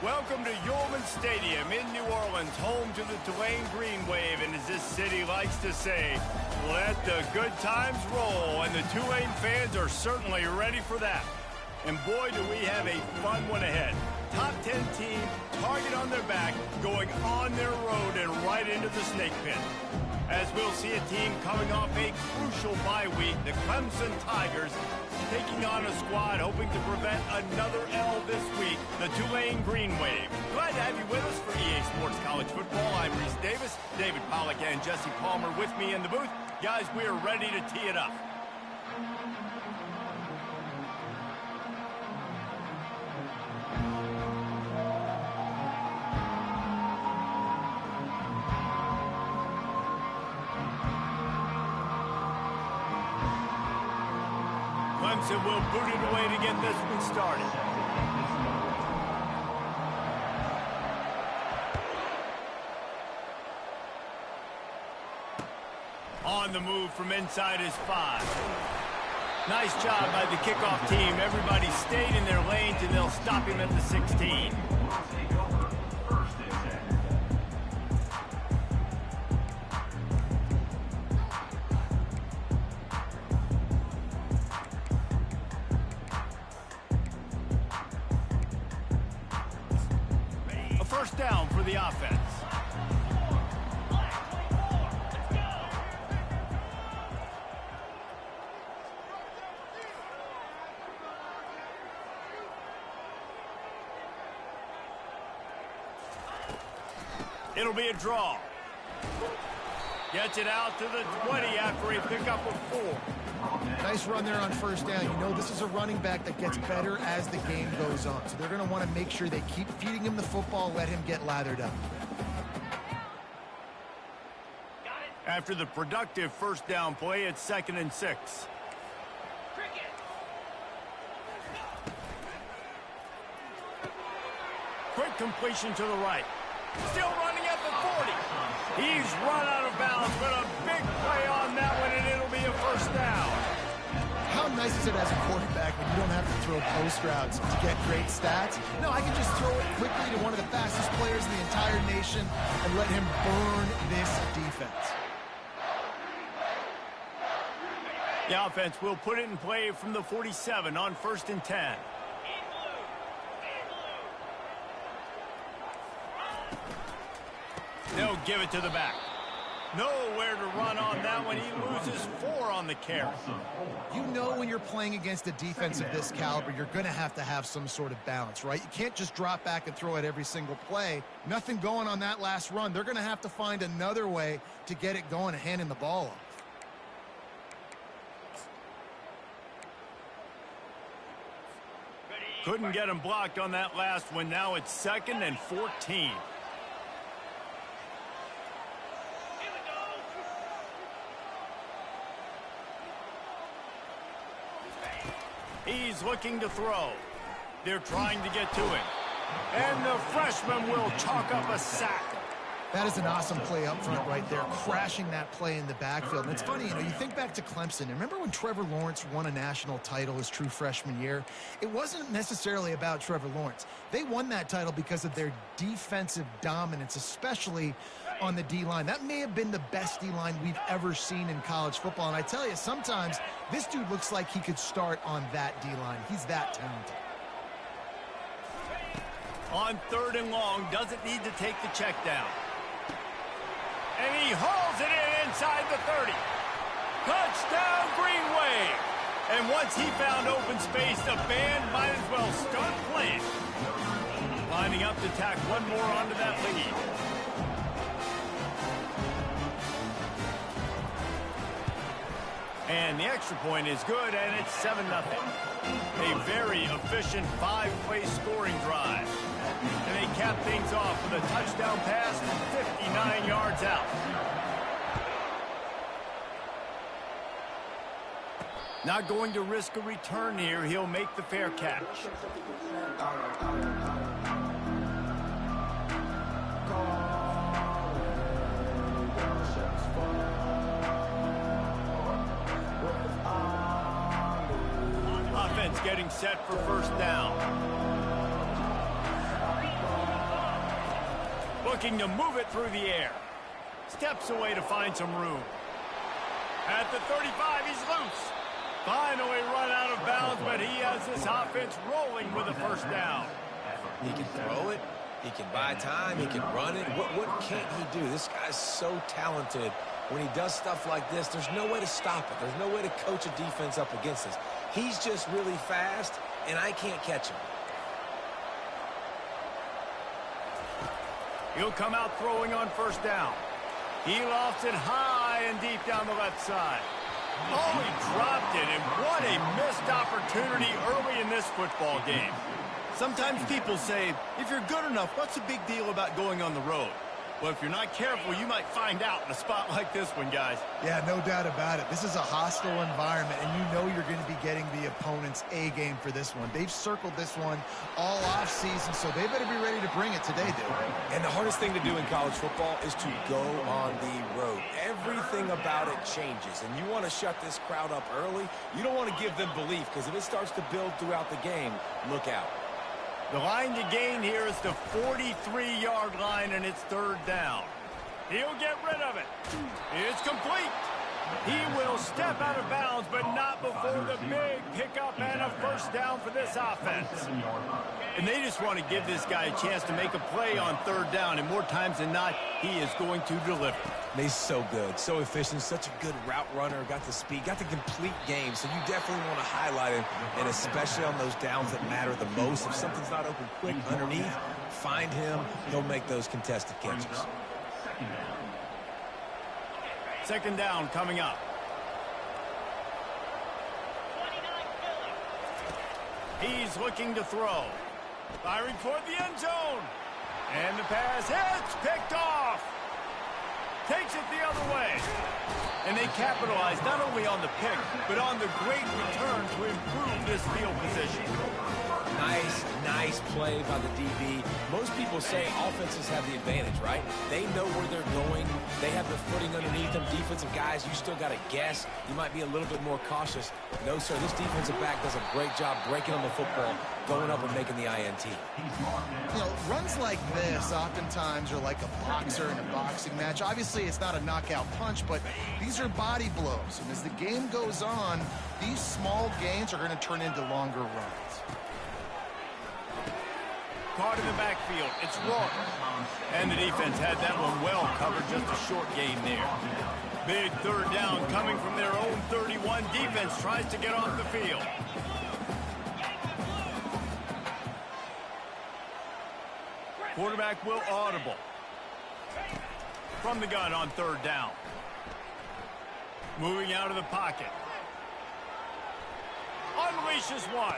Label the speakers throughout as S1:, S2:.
S1: Welcome to Yulman Stadium in New Orleans, home to the Tulane Green Wave, and as this city likes to say, let the good times roll, and the Tulane fans are certainly ready for that. And boy, do we have a fun one ahead. Top 10 team, target on their back, going on their road and right into the snake pit. As we'll see a team coming off a crucial bye week, the Clemson Tigers, taking on a squad hoping to prevent another L this week, the Tulane Green Wave. Glad to have you with us for EA Sports College Football. I'm Reese Davis, David Pollack and Jesse Palmer with me in the booth. Guys, we are ready to tee it up. Clemson will boot it away to get this one started. On the move from inside his 5. Nice job by the kickoff team. Everybody stayed in their lanes, and they'll stop him at the 16. First down for the offense. It'll be a draw. Gets it out to the 20 after a pickup of 4.
S2: Nice run there on first down. You know, this is a running back that gets better as the game goes on. So they're going to want to make sure they keep feeding him the football, let him get lathered up.
S1: After the productive first down play, it's 2nd and 6. Quick completion to the right. Still running at the 40. He's run out of bounds, but a big play on that one, and it'll be a first down.
S2: How nice is it as a quarterback when you don't have to throw post routes to get great stats? No, I can just throw it quickly to one of the fastest players in the entire nation and let him burn this defense.
S1: The offense will put it in play from the 47 on 1st and 10. They'll give it to the back. Nowhere to run on that one. He loses 4 on the carry.
S2: You know when you're playing against a defense of this caliber, you're going to have some sort of balance, right? You can't just drop back and throw it every single play. Nothing going on that last run. They're going to have to find another way to get it going and handing the ball off.
S1: Couldn't get him blocked on that last one. Now it's 2nd and 14. He's looking to throw. They're trying to get to him. And the freshman will chalk up a sack.
S2: That is an awesome play up front right there, crashing that play in the backfield. And it's funny, you know, you think back to Clemson. Remember when Trevor Lawrence won a national title his true freshman year? It wasn't necessarily about Trevor Lawrence. They won that title because of their defensive dominance, especially on the D-line. That may have been the best D-line we've ever seen in college football. And I tell you, sometimes this dude looks like he could start on that D-line. He's that talented.
S1: On 3rd and long, doesn't need to take the check down. And he hauls it in inside the 30. Touchdown, Green Wave. And once he found open space, the band might as well start playing. Lining up to tack one more onto that lead. And the extra point is good, and it's 7-0. A very efficient 5-play scoring drive. And they cap things off with a touchdown pass 59 yards out. Not going to risk a return here. He'll make the fair catch. Offense getting set for first down. looking to move it through the air. Steps away to find some room. At the 35, he's loose. Finally run out of bounds, but he has this offense rolling with a first down.
S3: He can throw it. He can buy time. He can run it. What can't he do? This guy's so talented. When he does stuff like this, there's no way to stop it. There's no way to coach a defense up against this. He's just really fast, and I can't catch him.
S1: He'll come out throwing on first down. He lofts it high and deep down the left side. Oh, he dropped it, and what a missed opportunity early in this football game. Sometimes people say, if you're good enough, what's the big deal about going on the road? Well, if you're not careful, you might find out in a spot like this one, guys.
S2: Yeah, no doubt about it. This is a hostile environment, and you know you're going to be getting the opponent's A-game for this one. They've circled this one all offseason, so they better be ready to bring it today, dude.
S3: And the hardest thing to do in college football is to go on the road. Everything about it changes, and you want to shut this crowd up early. You don't want to give them belief, because if it starts to build throughout the game, look out.
S1: The line to gain here is the 43-yard line, and it's third down. He'll get rid of it. It's complete. He will step out of bounds, but not before the big pickup and a first down for this offense. And they just want to give this guy a chance to make a play on third down, and more times than not, he is going to deliver.
S3: And he's so good, so efficient, such a good route runner, got the speed, got the complete game, so you definitely want to highlight him, and especially on those downs that matter the most. If something's not open quick underneath, find him, he'll make those contested catches.
S1: Second down coming up. He's looking to throw. Firing toward the end zone. And the pass hits, picked off. Takes it the other way. And they capitalize not only on the pick, but on the great return to improve this field position. Nice play by the DB. Most people say offenses have the advantage, right? They know where they're going. They have the footing underneath them. Defensive guys, you still got to guess. You might be a little bit more cautious. No, sir, this defensive back does a great job breaking on the football, going up and making the INT.
S2: You know, runs like this oftentimes are like a boxer in a boxing match. Obviously, it's not a knockout punch, but these are body blows. And as the game goes on, these small gains are going to turn into longer runs.
S1: Caught in the backfield. It's Rourke. And the defense had that one well covered. Just a short gain there. Big third down coming from their own 31. Defense tries to get off the field. Quarterback will audible. From the gun on third down. Moving out of the pocket. Unleashes one.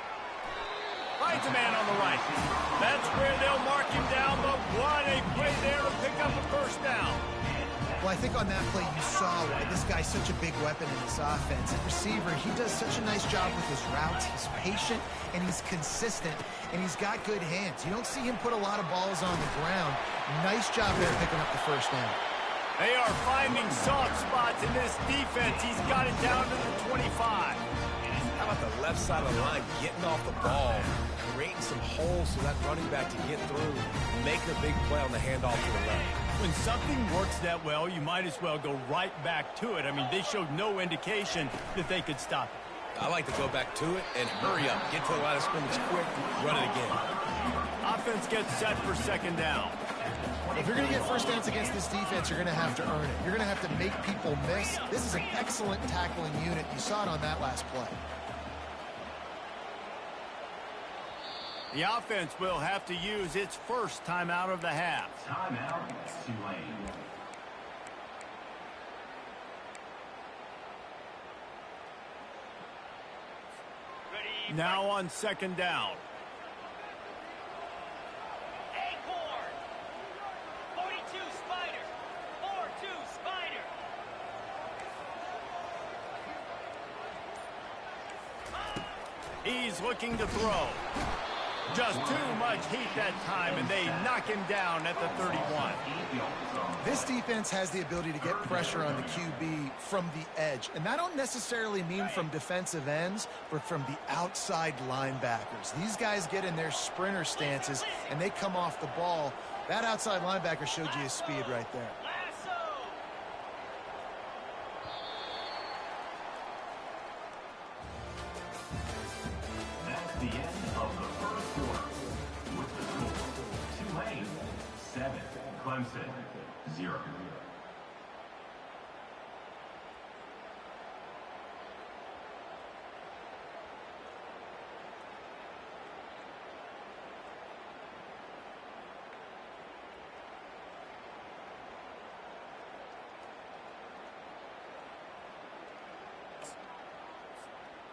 S1: Finds a man on the right. That's where they'll mark him down, but what a play there to pick up a first down.
S2: Well, I think on that play you saw why this guy's such a big weapon in this offense. At receiver, he does such a nice job with his routes. He's patient, and he's consistent, and he's got good hands. You don't see him put a lot of balls on the ground. Nice job there picking up the first down.
S1: They are finding soft spots in this defense. He's got it down to the 25.
S3: How about the left side of the line getting off the ball, creating some holes for that running back to get through, making a big play on the handoff to the left.
S1: When something works that well, you might as well go right back to it. I mean, they showed no indication that they could stop it.
S3: I like to go back to it and hurry up, get to the line of scrimmage quick, run it again.
S1: Offense gets set for second down.
S2: If you're going to get first downs against this defense, you're going to have to earn it. You're going to have to make people miss. This is an excellent tackling unit. You saw it on that last play.
S1: The offense will have to use its first timeout of the half.
S4: Timeout, Tulane.
S1: Now on second down.
S5: Acorn. 42 Spider. 4-2 Spider.
S1: He's looking to throw. Just too much heat that time, and they knock him down at the 31.
S2: This defense has the ability to get pressure on the QB from the edge. And that don't necessarily mean from defensive ends, but from the outside linebackers. These guys get in their sprinter stances, and they come off the ball That outside linebacker showed you his speed right there.
S5: Lasso.
S4: That's the end of the first quarter. With the score, Tulane 7, Clemson 0.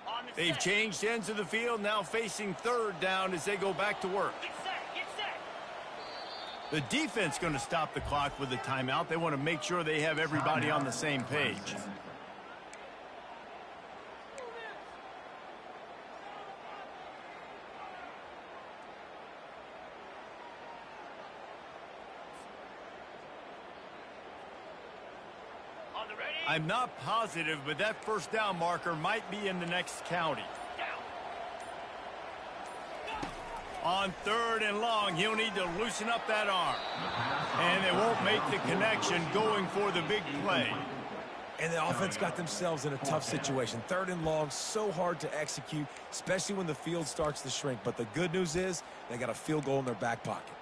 S5: On the
S1: They've
S5: set.
S1: changed ends of the field, now facing third down as they go back to work.
S5: Get set. Get set.
S1: The defense going to stop the clock with a timeout. They want to make sure they have everybody on the same page.
S5: On the ready.
S1: I'm not positive, but that first down marker might be in the next county.
S5: Down.
S1: On third and long, he'll need to loosen up that arm. And they won't make the connection going for the big play.
S3: And the offense got themselves in a tough situation. Third and long, so hard to execute, especially when the field starts to shrink. But the good news is they got a field goal in their back pocket.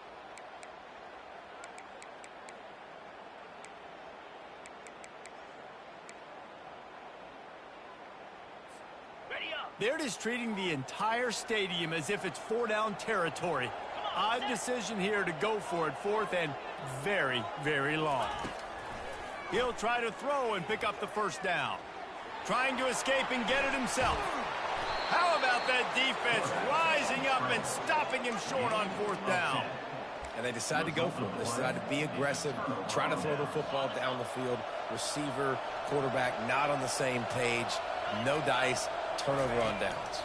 S5: Ready up.
S1: They're just treating the entire stadium as if it's four-down territory. Odd decision here to go for it, fourth and very, very long. He'll try to throw and pick up the first down. Trying to escape and get it himself. How about that defense rising up and stopping him short on fourth down?
S3: And they decide to go for it. They decide to be aggressive, try to throw the football down the field. Receiver, quarterback not on the same page. No dice, turnover on downs.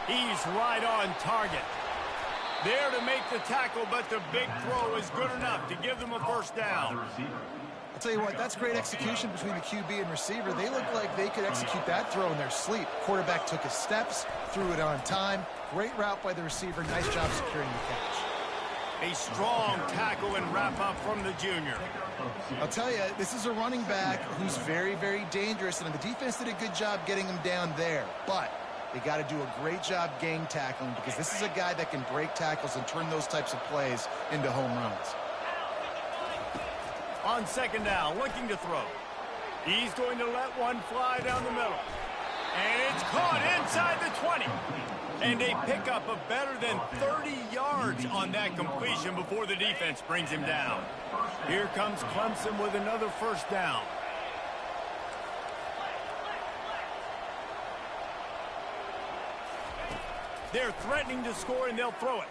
S1: He's right on target. There to make the tackle, but the big throw is good enough to give them a first down.
S2: I'll tell you what, that's great execution between the QB and receiver. They look like they could execute that throw in their sleep. Quarterback took his steps, threw it on time. Great route by the receiver. Nice job securing the catch.
S1: A strong tackle and wrap up from the junior.
S2: I'll tell you, this is a running back who's very, very dangerous, and the defense did a good job getting him down there. But they got to do a great job gang tackling because this is a guy that can break tackles and turn those types of plays into home runs.
S1: On second down, looking to throw. He's going to let one fly down the middle. And it's caught inside the 20. And a pickup of better than 30 yards on that completion before the defense brings him down. Here comes Clemson with another first down. They're threatening to score, and they'll throw it.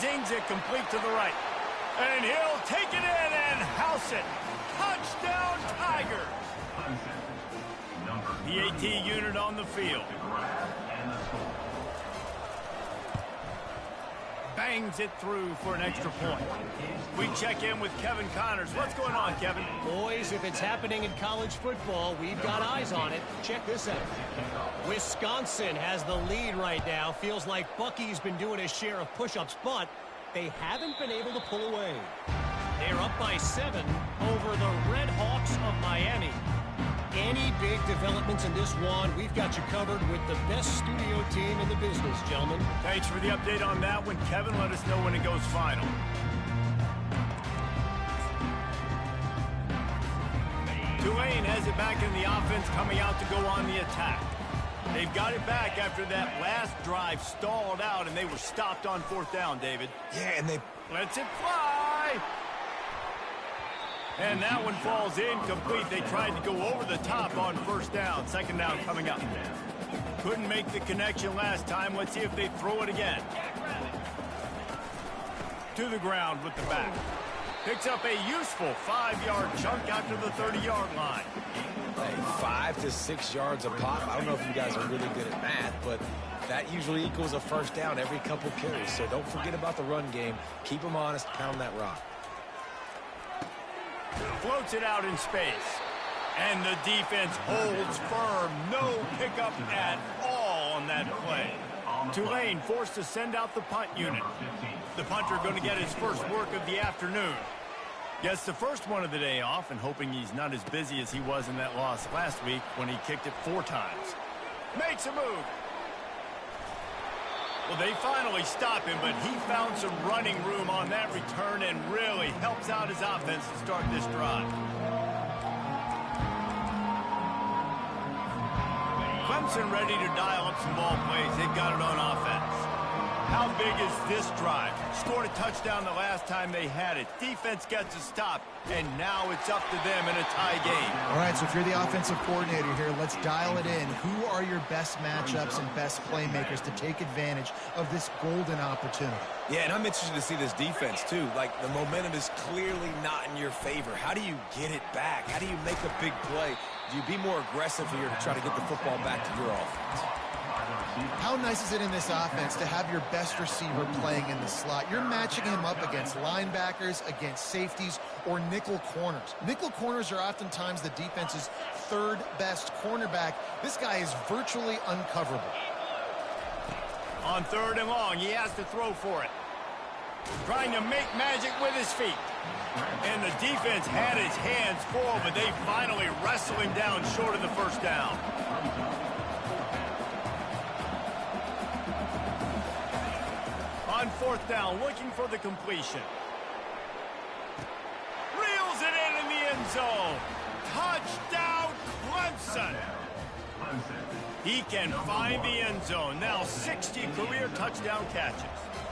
S1: Zings it complete to the right. And he'll take it in and house it. Touchdown, Tigers. The AT unit on the field. Bangs it through for an extra point. We check in with Kevin Connors. What's going on, Kevin?
S6: Boys, if it's happening in college football, we've got eyes on it. Check this out. Wisconsin has the lead right now. Feels like Bucky's been doing his share of push-ups, but they haven't been able to pull away. They're up by 7 over the Red Hawks of Miami. Any big developments in this one, we've got you covered with the best studio team in the business, gentlemen.
S1: Thanks for the update on that one, Kevin. Let us know when it goes final. Tulane has it back in the offense, coming out to go on the attack. They've got it back after that last drive stalled out, and they were stopped on fourth down, David.
S3: Yeah, and they
S1: Lets it fly. And that one falls incomplete. They tried to go over the top on first down. Second down coming up. Couldn't make the connection last time. Let's see if they throw it again. To the ground with the back. Picks up a useful 5-yard chunk after the 30-yard line.
S3: Hey, 5 to 6 yards a pop. I don't know if you guys are really good at math, but that usually equals a first down every couple carries. So don't forget about the run game. Keep them honest, pound that rock.
S1: Floats it out in space. And the defense holds firm. No pickup at all on that play. Tulane forced to send out the punt unit. The punter going to get his first work of the afternoon. Gets the first one of the day off and hoping he's not as busy as he was in that loss last week when he kicked it 4 times. Makes a move. Well, they finally stop him, but he found some running room on that return and really helps out his offense to start this drive. Clemson ready to dial up some ball plays. They got it on offense. How big is this drive? Scored a touchdown the last time they had it. Defense gets a stop, and now it's up to them in a tie game.
S2: All right, so if you're the offensive coordinator here, let's dial it in. Who are your best matchups and best playmakers to take advantage of this golden opportunity?
S3: Yeah, and I'm interested to see this defense, too. Like, the momentum is clearly not in your favor. How do you get it back? How do you make a big play? Do you be more aggressive here to try to get the football back to your offense?
S2: How nice is it in this offense to have your best receiver playing in the slot? You're matching him up against linebackers, against safeties, or nickel corners. Nickel corners are oftentimes the defense's 3rd best cornerback. This guy is virtually uncoverable.
S1: On 3rd and long, he has to throw for it. Trying to make magic with his feet. And the defense had his hands full, but they finally wrestle him down short of the first down. On 4th down, looking for the completion. Reels it in the end zone. Touchdown, Clemson. He can find the end zone. Now 60 career touchdown catches.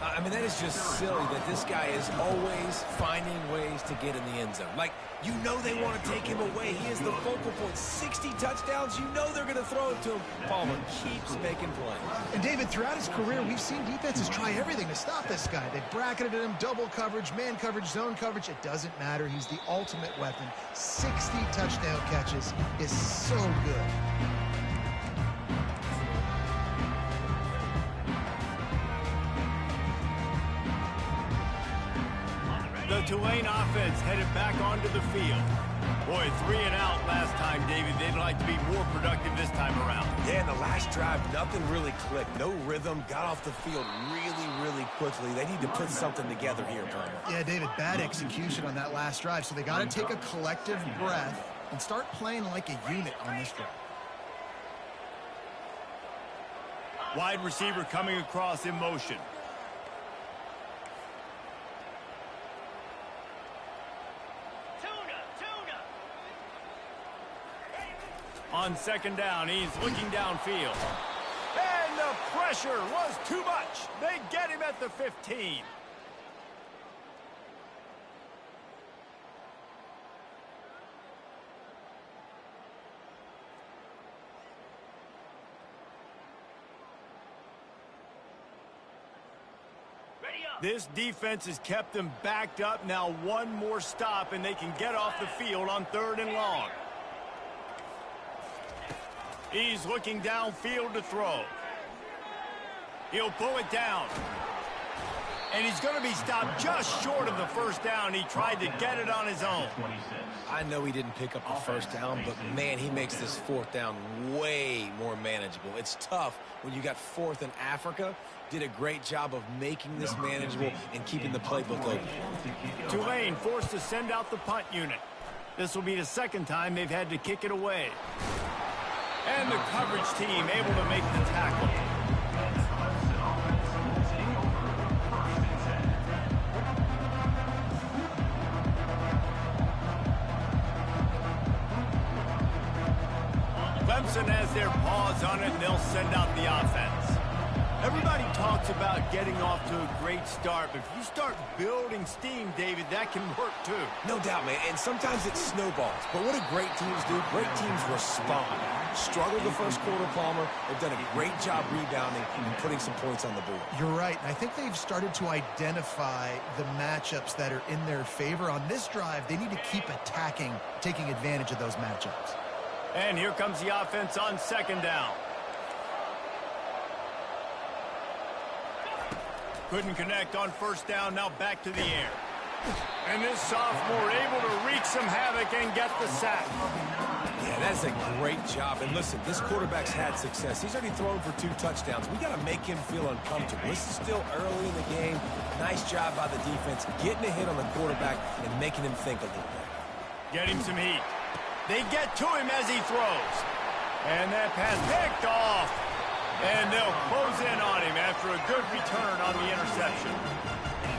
S3: I mean, that is just silly that this guy is always finding ways to get in the end zone. Like, you know they want to take him away. He is the focal point. 60 touchdowns, you know they're going to throw it to him. Palmer keeps making plays.
S2: And, David, throughout his career, we've seen defenses try everything to stop this guy. They've bracketed him, double coverage, man coverage, zone coverage. It doesn't matter. He's the ultimate weapon. 60 touchdown catches is so good.
S1: The Tulane offense headed back onto the field. Boy, 3 and out last time, David. They'd like to be more productive this time around.
S3: Yeah, in the last drive, nothing really clicked. No rhythm, got off the field really quickly. They need to put something together here, Palmer.
S2: Yeah, David, bad execution on that last drive, so they got to take a collective breath and start playing like a unit on this drive.
S1: Wide receiver coming across in motion. On 2nd down, he's looking downfield. And the pressure was too much. They get him at the 15. This defense has kept them backed up. Now one more stop, and they can get off the field on 3rd and long. He's looking downfield to throw. He'll pull it down. And he's going to be stopped just short of the first down. He tried to get it on his own.
S3: I know he didn't pick up the first down, but, man, he makes this 4th down way more manageable. It's tough when you got 4th in Africa. Did a great job of making this manageable and keeping the playbook open.
S1: Tulane forced to send out the punt unit. This will be the 2nd time they've had to kick it away. And the coverage team able to make the tackle. Clemson has their paws on it, and they'll send out the offense. Everybody talks about getting off to a great start, but if you start building steam, David, that can work too.
S3: No doubt, man, and sometimes it snowballs. But what do great teams do? Great teams respond. Struggled the first quarter, Palmer. They've done a great job rebounding and putting some points on the board.
S2: You're right, and I think they've started to identify the matchups that are in their favor. On this drive, they need to keep attacking, taking advantage of those matchups.
S1: And here comes the offense on 2nd down. Couldn't connect on 1st down, now back to the air. And this sophomore able to wreak some havoc and get the sack.
S3: Yeah, Yeah, that's a great job. And listen, this quarterback's had success. He's already thrown for 2 touchdowns. We got to make him feel uncomfortable. This is still early in the game. Nice job by the defense, getting a hit on the quarterback and making him think a little bit.
S1: Get him some heat. They get to him as he throws. And that pass picked off. And they'll close in on him after a good return on the interception.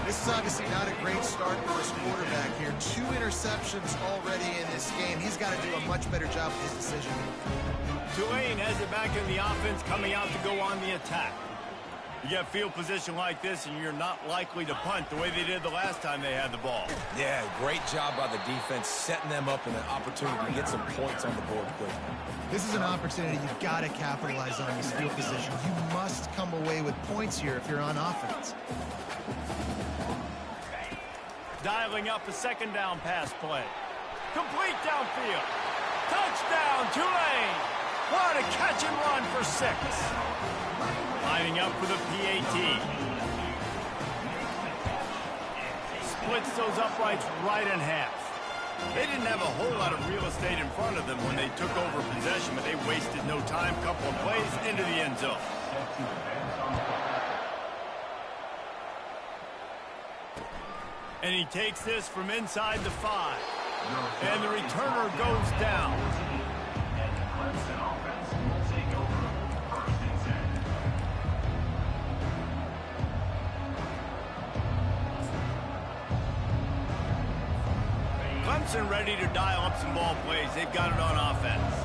S2: This is obviously not a great start for his quarterback here. 2 interceptions already in this game. He's got to do a much better job with his decision.
S1: Tulane has it back in the offense, coming out to go on the attack. You get field position like this, and you're not likely to punt the way they did the last time they had the ball.
S3: Yeah, great job by the defense, setting them up in an opportunity to get some points on the board quickly.
S2: This is an opportunity you've got to capitalize on this field position. You must come away with points here if you're on offense.
S1: Dialing up a second down pass play. Complete downfield. Touchdown, Tulane. What a catch and run for 6. Lining up for the PAT. Splits those uprights right in half. They didn't have a whole lot of real estate in front of them when they took over possession, but they wasted no time. Couple of plays into the end zone. And he takes this from inside the 5. And the returner goes down. Clemson ready to dial up some ball plays. They've got it on offense.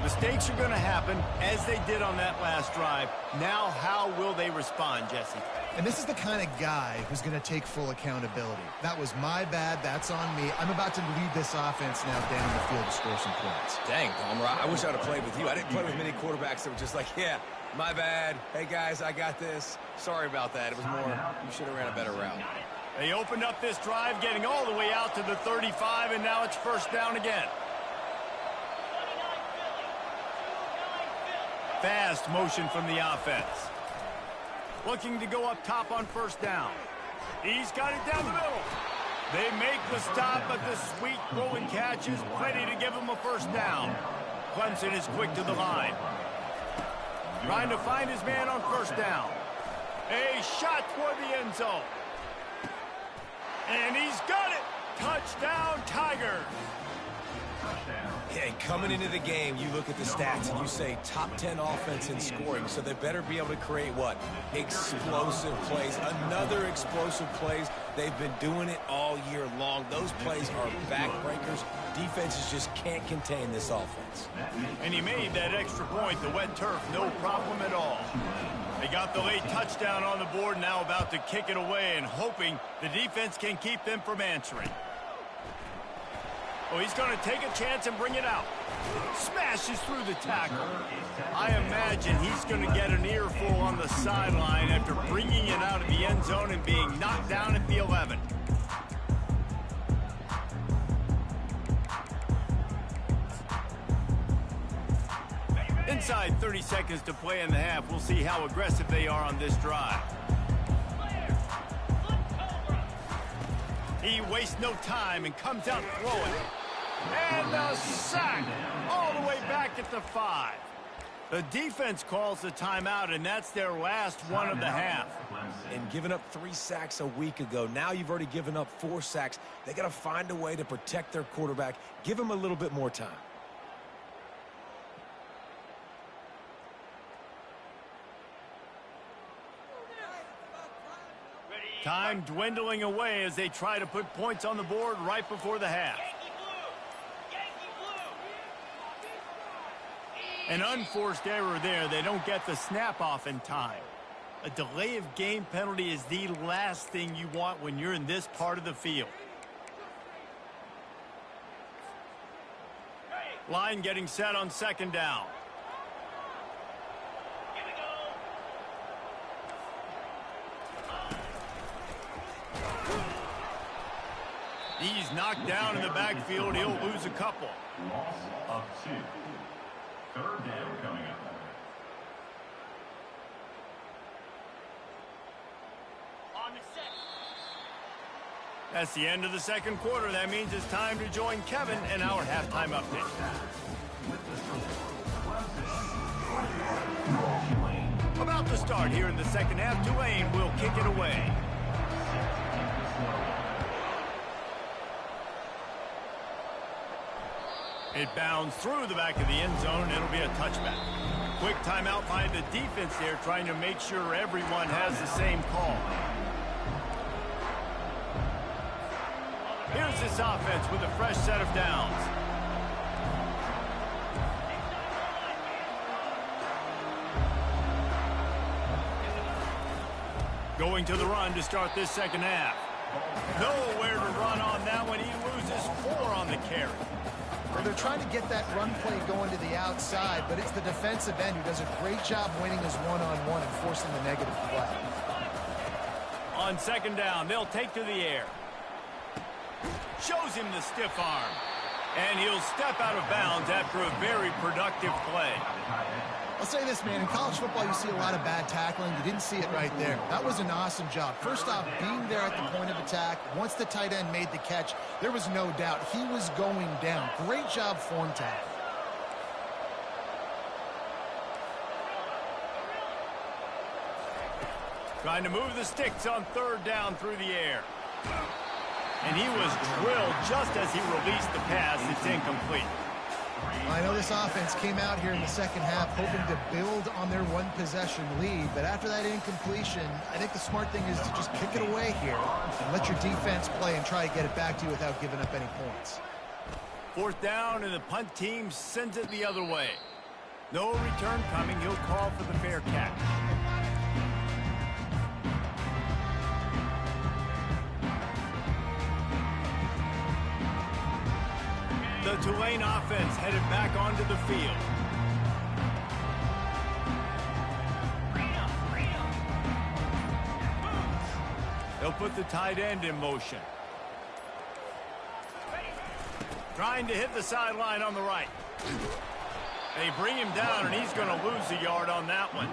S1: Mistakes are going to happen, as they did on that last drive. Now, how will they respond, Jesse?
S2: And this is the kind of guy who's going to take full accountability. That was my bad. That's on me. I'm about to lead this offense now down the field to score some points.
S3: Dang, Palmer, I wish I would have played with you. I didn't play with many quarterbacks that were just like, yeah, my bad. Hey, guys, I got this. Sorry about that. It was more, you should have ran a better route.
S1: They opened up this drive, getting all the way out to the 35, and now it's first down again. Fast motion from the offense. Looking to go up top on first down. He's got it down the middle. They make the stop, but the sweet rolling catch is plenty to give them a first down. Clemson is quick to the line. Trying to find his man on first down. A shot toward the end zone. And he's got it. Touchdown, Tigers.
S3: Yeah, and coming into the game, you look at the stats and you say top 10 offense in scoring, so they better be able to create what? Explosive plays. Another explosive plays. They've been doing it all year long. Those plays are backbreakers. Defenses just can't contain this offense.
S1: And he made that extra point, the wet turf, no problem at all. They got the late touchdown on the board, now about to kick it away and hoping the defense can keep them from answering. Oh, he's going to take a chance and bring it out. Smashes through the tackle. I imagine he's going to get an earful on the sideline after bringing it out of the end zone and being knocked down at the 11. Inside 30 seconds to play in the half. We'll see how aggressive they are on this drive. He wastes no time and comes out throwing. And a sack all the way back at the 5. The defense calls the timeout, and that's their last one of the half.
S3: And giving up 3 sacks a week ago, now you've already given up 4 sacks. They got to find a way to protect their quarterback. Give him a little bit more time.
S1: Time dwindling away as they try to put points on the board right before the half. An unforced error there. They don't get the snap off in time. A delay of game penalty is the last thing you want when you're in this part of the field. Line getting set on second down. He's knocked down in the backfield. He'll lose a couple.
S4: Loss of 2. Third down coming up.
S5: On the set.
S1: That's the end of the second quarter. That means it's time to join Kevin in our halftime update. About to start here in the second half, Tulane will kick it away. It bounds through the back of the end zone, and it'll be a touchback. Quick timeout by the defense there, trying to make sure everyone has the same call. Here's this offense with a fresh set of downs. Going to the run to start this second half. Nowhere to run on that one. He loses 4 on the carry.
S2: Well, they're trying to get that run play going to the outside, but it's the defensive end who does a great job winning his one-on-one and forcing the negative play.
S1: On second down, they'll take to the air. Shows him the stiff arm. And he'll step out of bounds after a very productive play.
S2: I'll say this, man. In college football, you see a lot of bad tackling. You didn't see it right there. That was an awesome job. First off, being there at the point of attack. Once the tight end made the catch, there was no doubt he was going down. Great job form tackle.
S1: Trying to move the sticks on third down through the air. And he was drilled just as he released the pass. It's incomplete.
S2: I know this offense came out here in the second half hoping to build on their one-possession lead, but after that incompletion, I think the smart thing is to just kick it away here and let your defense play and try to get it back to you without giving up any points.
S1: Fourth down, and the punt team sends it the other way. No return coming. He'll call for the fair catch. The Tulane offense headed back onto the field. They'll put the tight end in motion. Trying to hit the sideline on the right. They bring him down, and he's going to lose a yard on that one.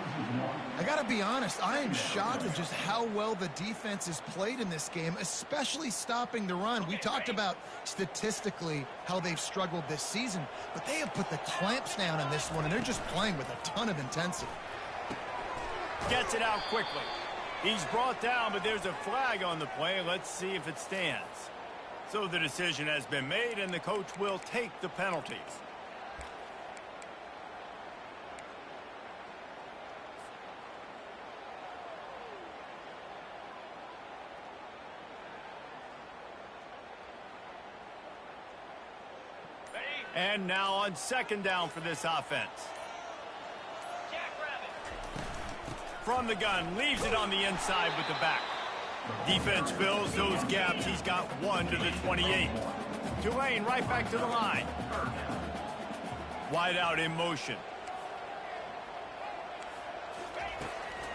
S2: I got to be honest, I am shocked at just how well the defense has played in this game, especially stopping the run. We talked about statistically how they've struggled this season, but they have put the clamps down on this one, and they're just playing with a ton of intensity.
S1: Gets it out quickly. He's brought down, but there's a flag on the play. Let's see if it stands. So the decision has been made, and the coach will take the penalties. And now on second down for this offense. From the gun, leaves it on the inside with the back. Defense fills those gaps. He's got 1 to the 28. Tulane right back to the line. Wide out in motion.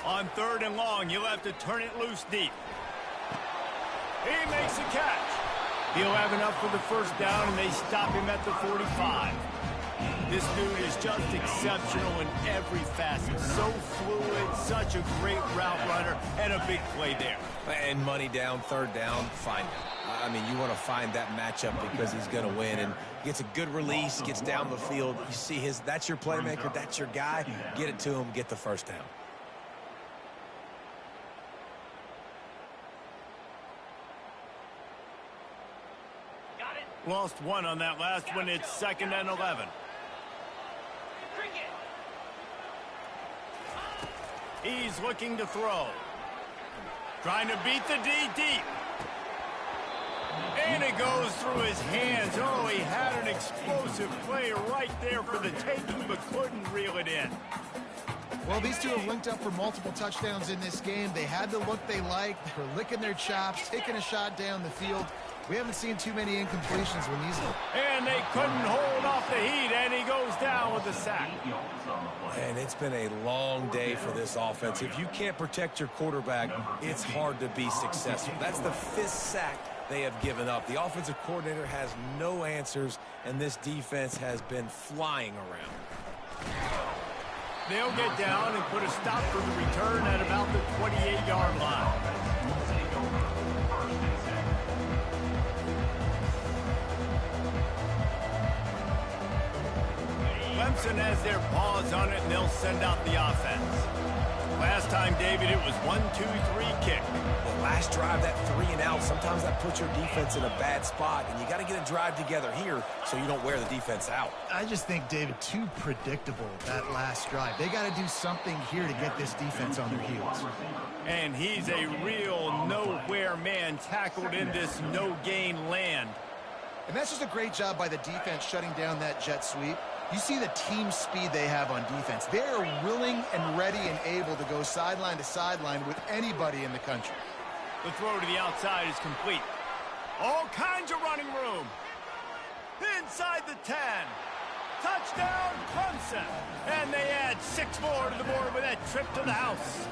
S1: On third and long, he'll have to turn it loose deep. He makes a catch. He'll have enough for the first down, and they stop him at the 45. This dude is just exceptional in every facet. So fluid, such a great route runner, and a big play there.
S3: And money down, third down, find him. I mean, you want to find that matchup because he's going to win. And gets a good release, gets down the field. You see that's your playmaker, that's your guy. Get it to him, get the first down.
S1: Lost 1 on that last one. It's 2nd and 11. He's looking to throw. Trying to beat the D deep. And it goes through his hands. Oh, he had an explosive play right there for the taking, but couldn't reel it in.
S2: Well, these two have linked up for multiple touchdowns in this game. They had the look they liked. They were licking their chops, taking a shot down the field. We haven't seen too many incompletions when these...
S1: And they couldn't hold off the heat, and he goes down with the sack.
S3: And it's been a long day for this offense. If you can't protect your quarterback, it's hard to be successful. That's the 5th sack they have given up. The offensive coordinator has no answers, and this defense has been flying around.
S1: They'll get down and put a stop for the return at about the 28-yard line. Clemson has their paws on it, and they'll send out the offense. Last time, David, it was 1-2-3 kick.
S3: The last drive, that 3 and out, sometimes that puts your defense in a bad spot, and you got to get a drive together here so you don't wear the defense out.
S2: I just think, David, too predictable, that last drive. They got to do something here to get this defense on their heels.
S1: And he's a real nowhere man tackled in this no-gain land.
S2: And that's just a great job by the defense shutting down that jet sweep. You see the team speed they have on defense. They are willing and ready and able to go sideline to sideline with anybody in the country.
S1: The throw to the outside is complete. All kinds of running room. Inside the 10. Touchdown, Clemson. And they add 6 more to the board with that trip to the house.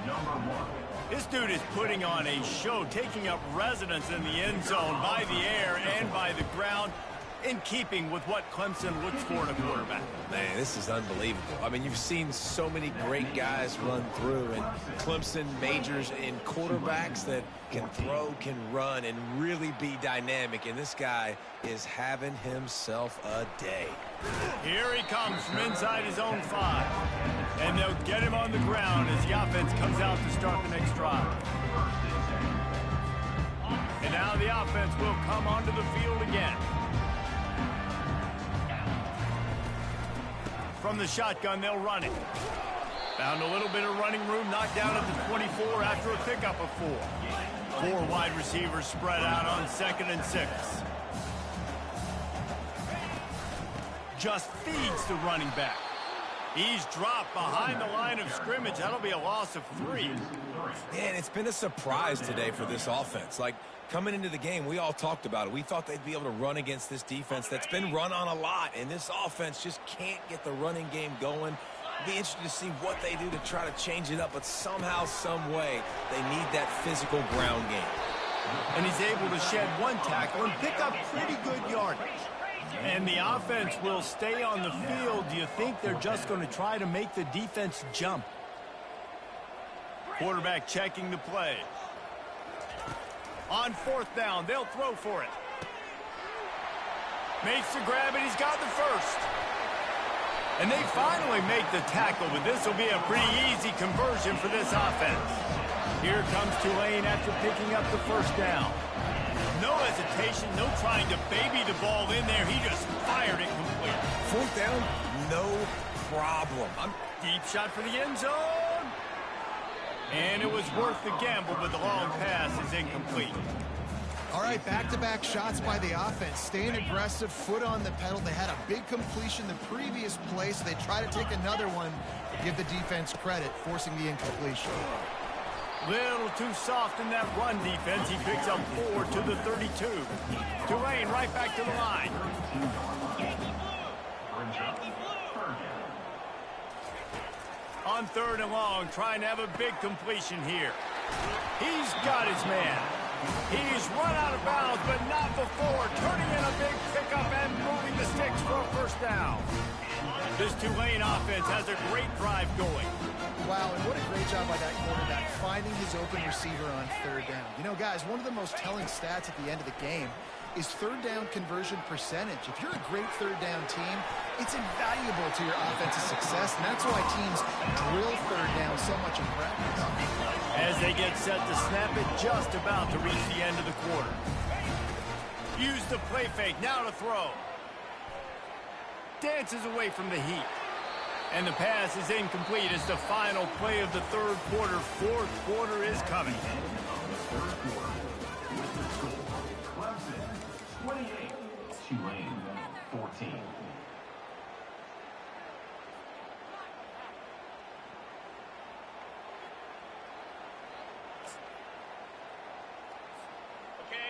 S4: Number 1.
S1: This dude is putting on a show, taking up residence in the end zone by the air and by the ground, in keeping with what Clemson looks for in a quarterback.
S3: Man, this is unbelievable. I mean, you've seen so many great guys run through, and Clemson majors in quarterbacks that can throw, can run, and really be dynamic, and this guy is having himself a day.
S1: Here he comes from inside his own 5. And they'll get him on the ground as the offense comes out to start the next drive. And now the offense will come onto the field again. From the shotgun, they'll run it. Found a little bit of running room, knocked down at the 24 after a pickup of 4. 4 wide receivers spread out on 2nd and 6. Just feeds the running back. He's dropped behind the line of scrimmage. That'll be a loss of 3.
S3: Man, it's been a surprise today for this offense. Like, coming into the game, we all talked about it. We thought they'd be able to run against this defense that's been run on a lot, and this offense just can't get the running game going. Be interested to see what they do to try to change it up, but somehow, some way, they need that physical ground game.
S1: And he's able to shed 1 tackle and pick up pretty good yardage. And the offense will stay on the field. Do you think they're just going to try to make the defense jump? Quarterback checking the play. On 4th down, they'll throw for it. Makes the grab, and he's got the first. And they finally make the tackle, but this will be a pretty easy conversion for this offense. Here comes Tulane after picking up the first down. No hesitation, no trying to baby the ball in there. He just fired it complete.
S3: 4th down, no problem.
S1: Deep shot for the end zone. And it was worth the gamble, but the long pass is incomplete.
S2: All right, back-to-back shots by the offense. Staying aggressive, foot on the pedal. They had a big completion the previous play, so they try to take another one. Give the defense credit, forcing the incompletion.
S1: Little too soft in that run defense. He picks up 4 to the 32. Tulane right back to the line. On 3rd and long, trying to have a big completion here. He's got his man. He's run out of bounds, but not before. Turning in a big pickup and moving the sticks for a first down. This Tulane offense has a great drive going.
S2: Wow, and what a great job by that quarterback, finding his open receiver on 3rd down. You know, guys, one of the most telling stats at the end of the game is 3rd down conversion percentage. If you're a great 3rd down team, it's invaluable to your offensive success, and that's why teams drill 3rd down so much in practice.
S1: As they get set to snap it, just about to reach the end of the quarter. Use the play fake, now to throw. Dances away from the heat. And the pass is incomplete as the final play of the 3rd quarter. 4th quarter is coming.
S4: Clemson 28, Tulane 14.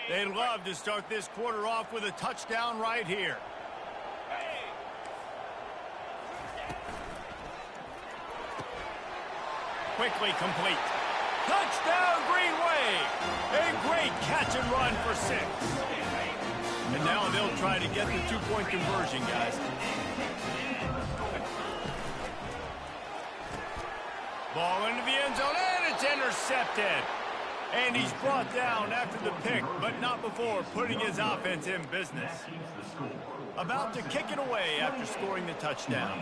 S1: They'd love to start this quarter off with a touchdown right here. Quickly complete. Touchdown, Green Wave! A great catch and run for 6. And now they'll try to get the 2-point conversion, guys. Ball into the end zone, and it's intercepted. And he's brought down after the pick, but not before putting his offense in business. About to kick it away after scoring the touchdown.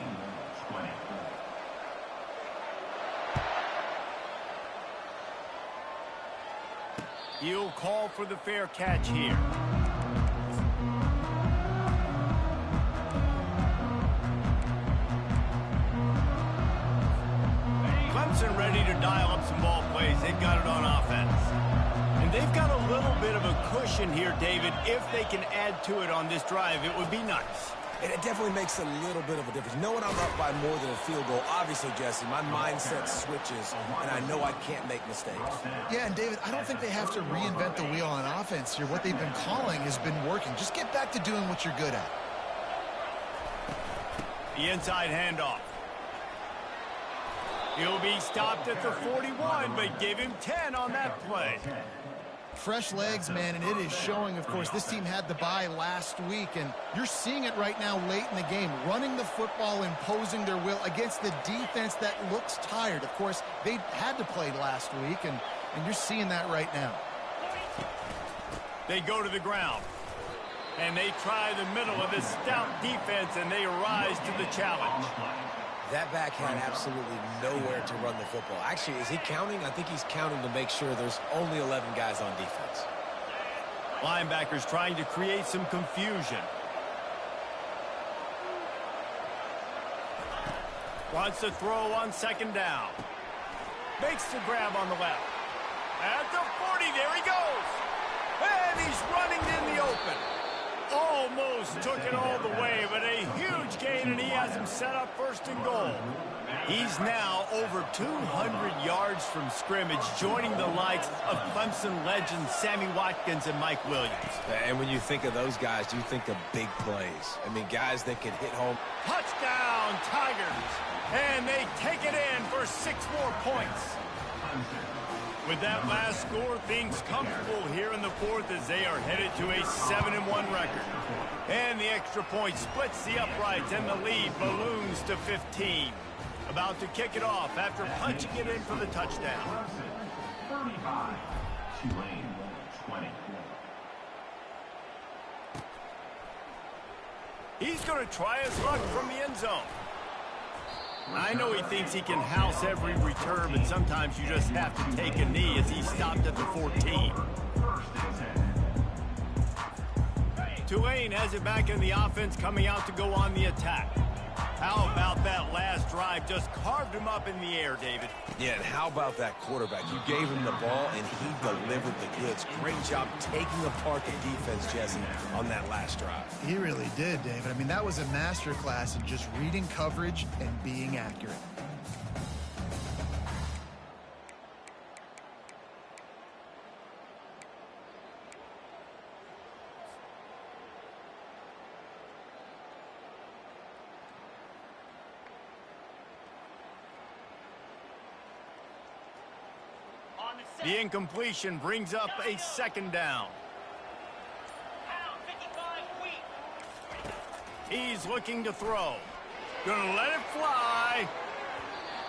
S1: He'll call for the fair catch here. Clemson ready to dial up some ball plays. They've got it on offense. And they've got a little bit of a cushion here, David. If they can add to it on this drive, it would be nice.
S3: And it definitely makes a little bit of a difference. Knowing I'm up by more than a field goal, obviously, Jesse, my mindset switches, and I know I can't make mistakes.
S2: Yeah, and David, I don't think they have to reinvent the wheel on offense here. What they've been calling has been working. Just get back to doing what you're good at.
S1: The inside handoff. He'll be stopped at the 41, but give him 10 on that play.
S2: Fresh legs, man, and it is showing, of course. This team had the bye last week, and you're seeing it right now late in the game. Running the football, imposing their will against the defense that looks tired. Of course, they had to play last week, and you're seeing that right now.
S1: They go to the ground, and they try the middle of this stout defense, and they rise to the challenge.
S3: That back had absolutely nowhere to run the football. Actually, is he counting? I think he's counting to make sure there's only 11 guys on defense.
S1: Linebackers trying to create some confusion. Wants to throw on second down. Makes the grab on the left. At the 40, there he goes. And he's running in the open. Almost took it all the way, but a huge gain, and he has him set up first and goal. He's now over 200 yards from scrimmage, joining the likes of Clemson legends Sammy Watkins and Mike Williams.
S3: And when you think of those guys, you think of big plays. I mean, guys that could hit home.
S1: Touchdown, Tigers! And they take it in for 6 more points. With that last score, things comfortable here in the fourth as they are headed to a 7-1 record. And the extra point splits the uprights, and the lead balloons to 15. About to kick it off after punching it in for the touchdown.
S4: 35, Tulane, 20.
S1: He's going to try his luck from the end zone. I know he thinks he can house every return, but sometimes you just have to take a knee as he stopped at the 14. Tulane has it back in the offense, coming out to go on the attack. How about that last drive? Just carved him up in the air, David.
S3: Yeah, and how about that quarterback? You gave him the ball, and he delivered the goods. Great job taking apart the defense, Jesse, on that last drive.
S2: He really did, David. I mean, that was a masterclass in just reading coverage and being accurate.
S1: The incompletion brings up a second down. He's looking to throw. Gonna let it fly.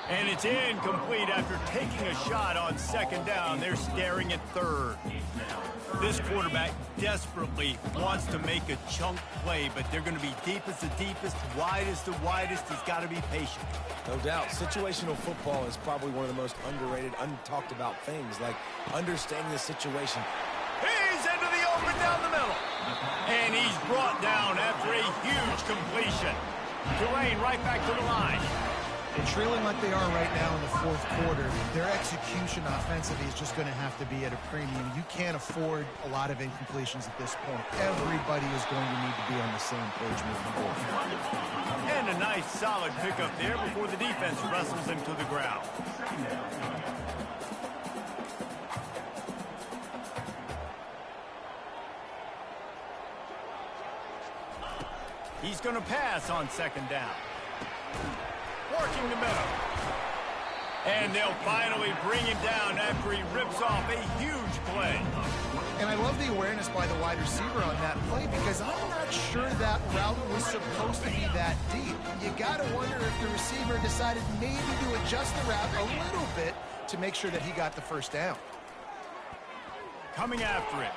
S1: And it's incomplete after taking a shot on second down. They're staring at third. This quarterback desperately wants to make a chunk play, but they're going to be deepest the deepest, widest the widest. He's got to be patient.
S3: No doubt. Situational football is probably one of the most underrated, untalked about things, like understanding the situation.
S1: He's into the open down the middle. And he's brought down after a huge completion. Tulane right back to the line.
S2: Trailing like they are right now in the fourth quarter, their execution offensively is just going to have to be at a premium. You can't afford a lot of incompletions at this point. Everybody is going to need to be on the same page moving forward.
S1: And a nice solid pickup there before the defense wrestles him to the ground. He's going to pass on second down. Working the middle. And they'll finally bring him down after he rips off a huge play.
S2: And I love the awareness by the wide receiver on that play because I'm not sure that route was supposed to be that deep. You got to wonder if the receiver decided maybe to adjust the route a little bit to make sure that he got the first down.
S1: coming after it.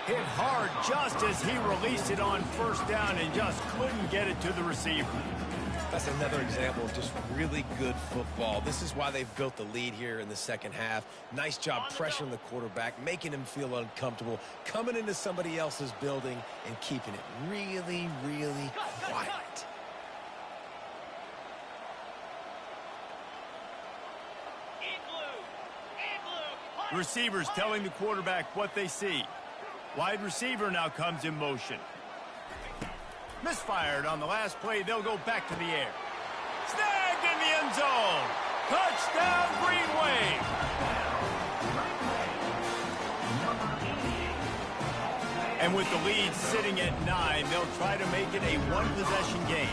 S1: Hit hard just as he released it on first down and just couldn't get it to the receiver.
S3: That's another example of just really good football. This is why they've built the lead here in the second half. Nice job pressuring the quarterback, making him feel uncomfortable, coming into somebody else's building and keeping it really, really quiet.
S1: Receivers telling the quarterback what they see. Wide receiver now comes in motion. Misfired on the last play. They'll go back to the air. Snagged in the end zone. Touchdown, Green Wave. And with the lead sitting at 9, they'll try to make it a one-possession game.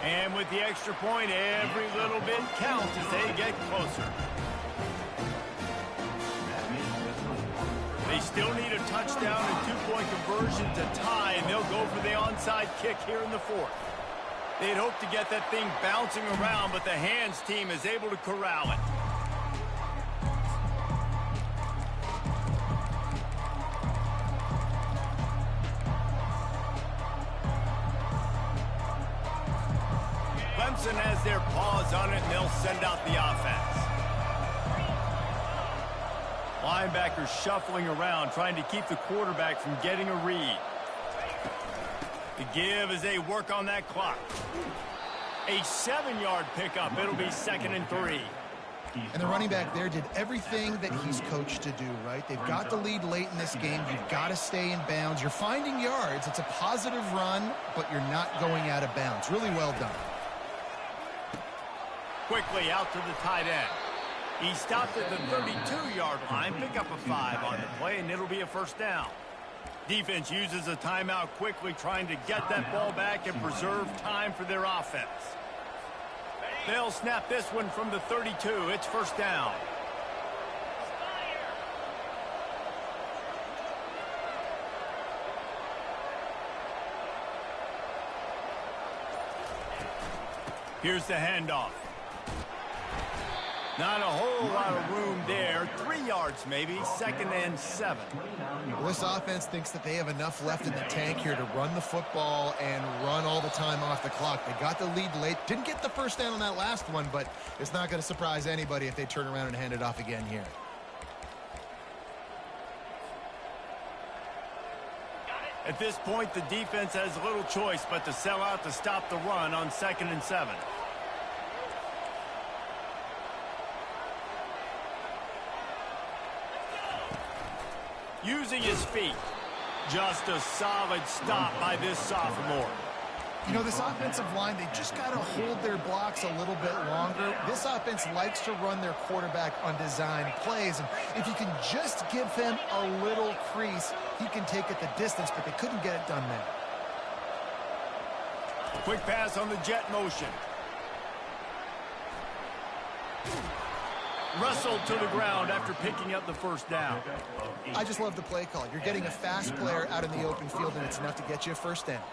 S1: And with the extra point, every little bit counts as they get closer. They still need a touchdown and two-point conversion to tie, and they'll go for the onside kick here in the fourth. They'd hope to get that thing bouncing around, but the hands team is able to corral it. Clemson has their paws on it, and they'll send out the offense. Linebackers shuffling around, trying to keep the quarterback from getting a read. The give as they work on that clock. A 7-yard pickup. It'll be 2nd and 3.
S2: And the running back there did everything that he's coached to do, right? They've got the lead late in this game. You've got to stay in bounds. You're finding yards. It's a positive run, but you're not going out of bounds. Really well done.
S1: Quickly out to the tight end. He stopped at the 32-yard line, pick up a 5 on the play, and it'll be a first down. Defense uses a timeout quickly, trying to get that ball back and preserve time for their offense. They'll snap this one from the 32. It's first down. Here's the handoff. Not a whole lot of room there. 3 yards maybe. 2nd and 7.
S2: Well, this offense thinks that they have enough left in the tank here to run the football and run all the time off the clock. They got the lead late. Didn't get the first down on that last one, but it's not going to surprise anybody if they turn around and hand it off again here.
S1: At this point, the defense has little choice but to sell out to stop the run on 2nd and 7. Using his feet. Just a solid stop by this sophomore.
S2: You know, this offensive line, they just got to hold their blocks a little bit longer. This offense likes to run their quarterback on design plays. And if you can just give him a little crease, he can take it the distance, but they couldn't get it done there.
S1: Quick pass on the jet motion. Wrestled to the ground after picking up the first down.
S2: I just love the play call. You're getting a fast player out in the open field, and it's enough to get you a first down.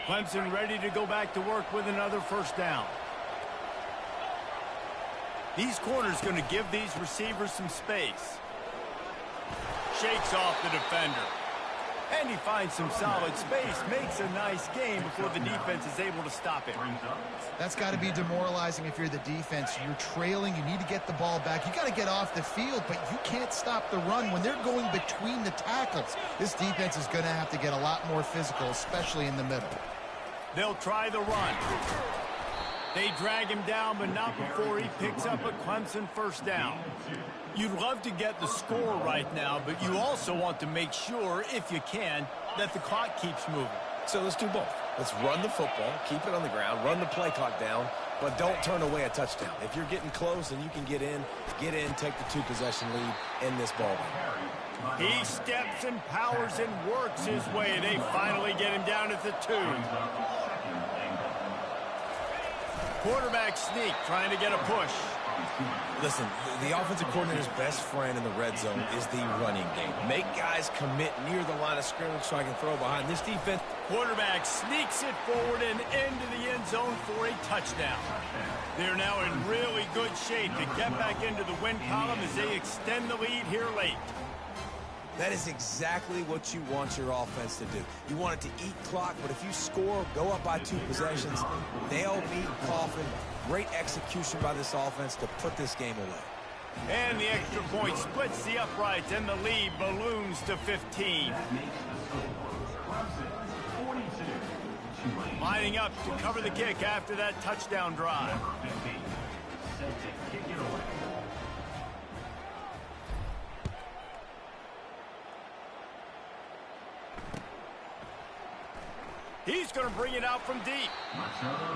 S1: Clemson ready to go back to work with another first down. These corners going to give these receivers some space. Shakes off the defender. And he finds some solid space, makes a nice game before the defense is able to stop it.
S2: That's got to be demoralizing if you're the defense. You're trailing, you need to get the ball back. You got to get off the field, but you can't stop the run when they're going between the tackles. This defense is going to have to get a lot more physical, especially in the middle.
S1: They'll try the run. They drag him down, but not before he picks up a Clemson first down. You'd love to get the score right now, but you also want to make sure, if you can, that the clock keeps moving.
S3: So let's do both. Let's run the football, keep it on the ground, run the play clock down, but don't turn away a touchdown. If you're getting close and you can get in, take the 2-possession lead in this ball game.
S1: He steps and powers and works his way. They finally get him down at the 2. Quarterback sneak, trying to get a push.
S3: Listen, the offensive coordinator's best friend in the red zone is the running game. Make guys commit near the line of scrimmage so I can throw behind this defense.
S1: Quarterback sneaks it forward and into the end zone for a touchdown. They're now in really good shape to get back into the win column as they extend the lead here late.
S3: That is exactly what you want your offense to do. You want it to eat clock, but if you score, go up by 2 possessions, they'll beat Coffin. Great execution by this offense to put this game away.
S1: And the extra point splits the uprights, and the lead balloons to 15. Lining up to cover the kick after that touchdown drive. He's going to bring it out from deep.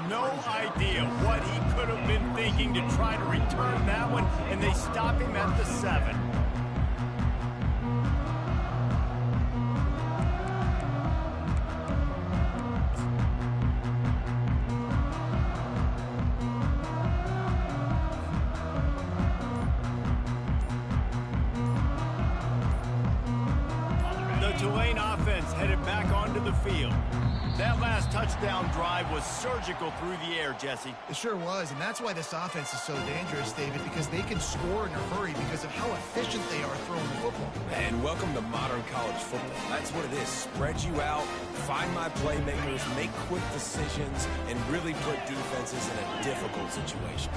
S1: No idea what he could have been thinking to try to return that one, and they stop him at the 7. The Tulane offense headed back onto the field. That last touchdown drive was surgical through the air, Jesse.
S2: It sure was, and that's why this offense is so dangerous, David, because they can score in a hurry because of how efficient they are throwing the football.
S3: And welcome to modern college football. That's what it is. Spread you out, find my playmakers, make quick decisions, and really put defenses in a difficult situation.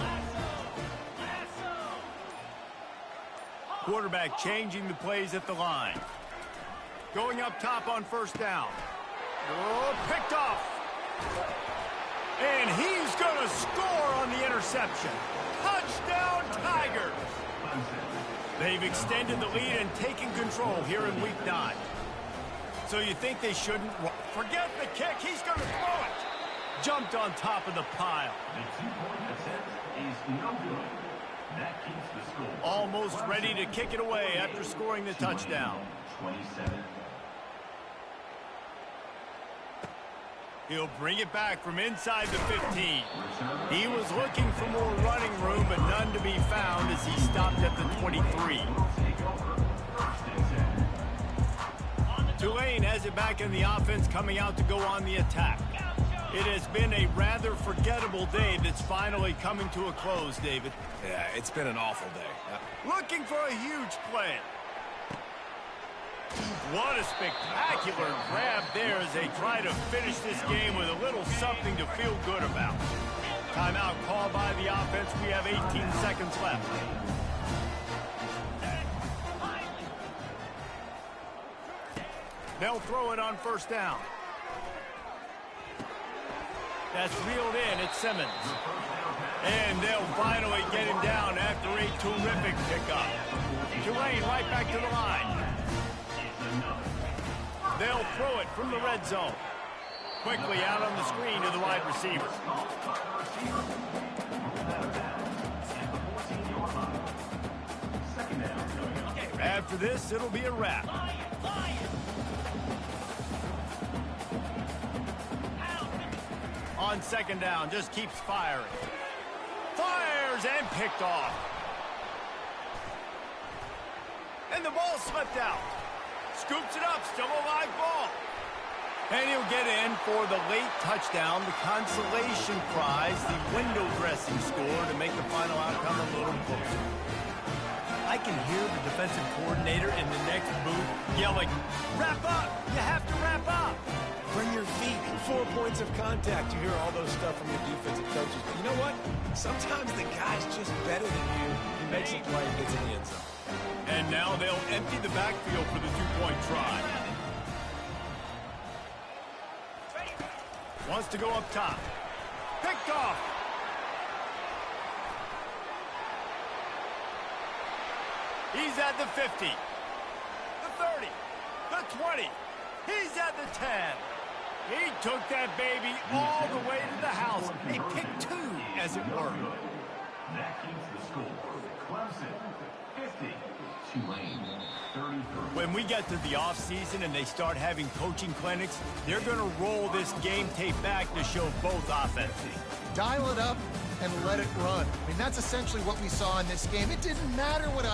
S1: Quarterback changing the plays at the line. Going up top on first down. Oh, picked off. And he's going to score on the interception. Touchdown, Tigers. They've extended the lead and taken control here in week 9. So you think they shouldn't? Forget the kick. He's going to throw it. Jumped on top of the pile.
S4: The 2-point attempt is no good. That keeps the score.
S1: Almost ready to kick it away after scoring the touchdown.
S4: 27.
S1: He'll bring it back from inside the 15. He was looking for more running room, but none to be found as he stopped at the 23. Tulane has it back in the offense, coming out to go on the attack. It has been a rather forgettable day that's finally coming to a close, David.
S3: Yeah, it's been an awful day.
S1: Looking for a huge play. What a spectacular grab there as they try to finish this game with a little something to feel good about. Timeout called by the offense. We have 18 seconds left. They'll throw it on first down. That's reeled in. It's Simmons. And they'll finally get him down after a terrific pickup. Tulane right back to the line. They'll throw it from the red zone. Quickly out on the screen to the wide receiver. After this, it'll be a wrap. On second down, just keeps firing. Fires and picked off. And the ball slipped out. Scoops it up, still a live ball. And he'll get in for the late touchdown, the consolation prize, the window dressing score to make the final outcome a little closer. I can hear the defensive coordinator in the next booth yelling, "Wrap up! You have to wrap up!"
S3: Bring your feet, 4 points of contact. You hear all those stuff from your defensive coaches. But you know what? Sometimes the guy's just better than you. He makes a play and gets in the end zone.
S1: And now they'll empty the backfield for the two-point try. Wants to go up top. Picked off. He's at the 50. The 30. The 20. He's at the 10. He took that baby all the way to the house. A pick 2, as it were.
S4: That keeps the score. Clemson, 50. Tulane, 33.
S1: When we get to the offseason and they start having coaching clinics, they're going to roll this game tape back to show both offenses.
S2: Dial it up and let it run. I mean, that's essentially what we saw in this game. It didn't matter what